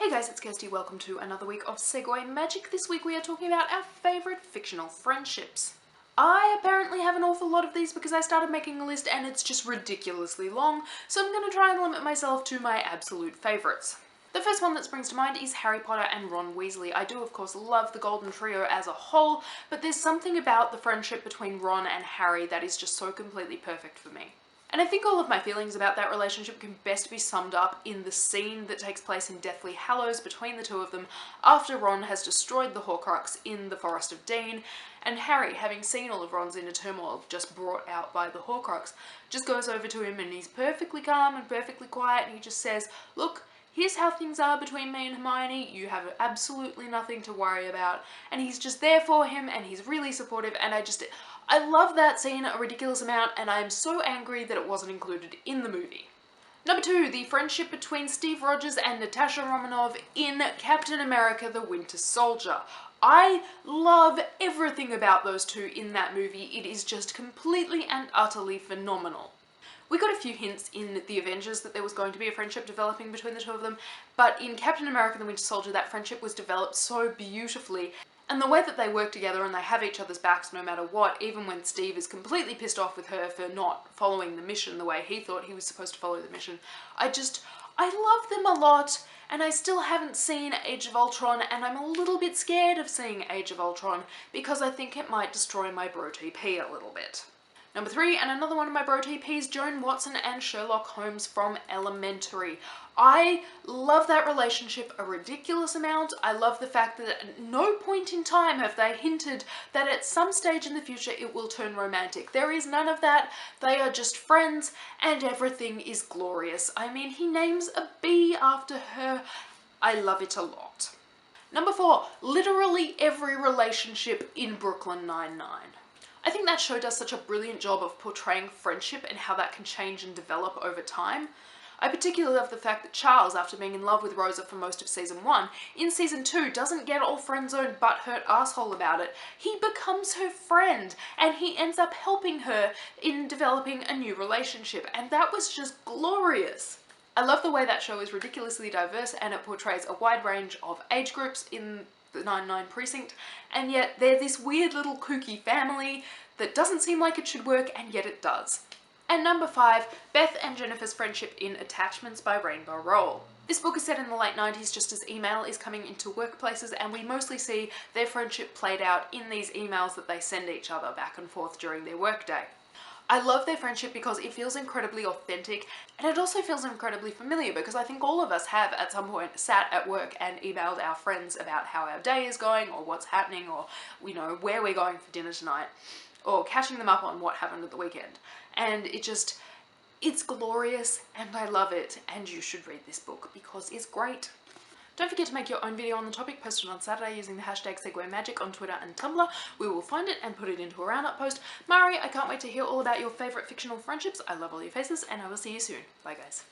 Hey guys, it's Kirsti. Welcome to another week of Segue Magic. This week we are talking about our favourite fictional friendships. I apparently have an awful lot of these because I started making a list and it's just ridiculously long, so I'm going to try and limit myself to my absolute favourites. The first one that springs to mind is Harry Potter and Ron Weasley. I do of course love the Golden Trio as a whole, but there's something about the friendship between Ron and Harry that is just so completely perfect for me. And I think all of my feelings about that relationship can best be summed up in the scene that takes place in Deathly Hallows between the two of them after Ron has destroyed the Horcrux in the Forest of Dean, and Harry, having seen all of Ron's inner turmoil just brought out by the Horcrux, just goes over to him and he's perfectly calm and perfectly quiet and he just says, "Look, here's how things are between me and Hermione, you have absolutely nothing to worry about," and he's just there for him and he's really supportive, and I love that scene a ridiculous amount, and I am so angry that it wasn't included in the movie. Number 2, the friendship between Steve Rogers and Natasha Romanoff in Captain America: The Winter Soldier. I love everything about those two in that movie. It is just completely and utterly phenomenal. We got a few hints in The Avengers that there was going to be a friendship developing between the two of them, but in Captain America: The Winter Soldier that friendship was developed so beautifully. And the way that they work together and they have each other's backs no matter what, even when Steve is completely pissed off with her for not following the mission the way he thought he was supposed to follow the mission. I love them a lot, and I still haven't seen Age of Ultron, and I'm a little bit scared of seeing Age of Ultron because I think it might destroy my brOTP a little bit. Number 3, and another one of my brOTPs, Joan Watson and Sherlock Holmes from Elementary. I love that relationship a ridiculous amount. I love the fact that at no point in time have they hinted that at some stage in the future it will turn romantic. There is none of that. They are just friends and everything is glorious. I mean, he names a bee after her. I love it a lot. Number 4, literally every relationship in Brooklyn Nine-Nine. I think that show does such a brilliant job of portraying friendship and how that can change and develop over time. I particularly love the fact that Charles, after being in love with Rosa for most of season 1, in season 2 doesn't get all friend-zoned butthurt asshole about it. He becomes her friend and he ends up helping her in developing a new relationship, and that was just glorious. I love the way that show is ridiculously diverse and it portrays a wide range of age groups in the 99 precinct, and yet they're this weird little kooky family that doesn't seem like it should work, and yet it does. And number 5, Beth and Jennifer's friendship in Attachments by Rainbow Rowell. This book is set in the late 90s just as email is coming into workplaces, and we mostly see their friendship played out in these emails that they send each other back and forth during their workday. I love their friendship because it feels incredibly authentic, and it also feels incredibly familiar because I think all of us have at some point sat at work and emailed our friends about how our day is going or what's happening, or where we're going for dinner tonight, or catching them up on what happened at the weekend. And it's glorious and I love it, and you should read this book because it's great. Don't forget to make your own video on the topic, post it on Saturday using the hashtag SegwayMagic on Twitter and Tumblr. We will find it and put it into a roundup post. Mari, I can't wait to hear all about your favourite fictional friendships. I love all your faces, and I will see you soon. Bye guys.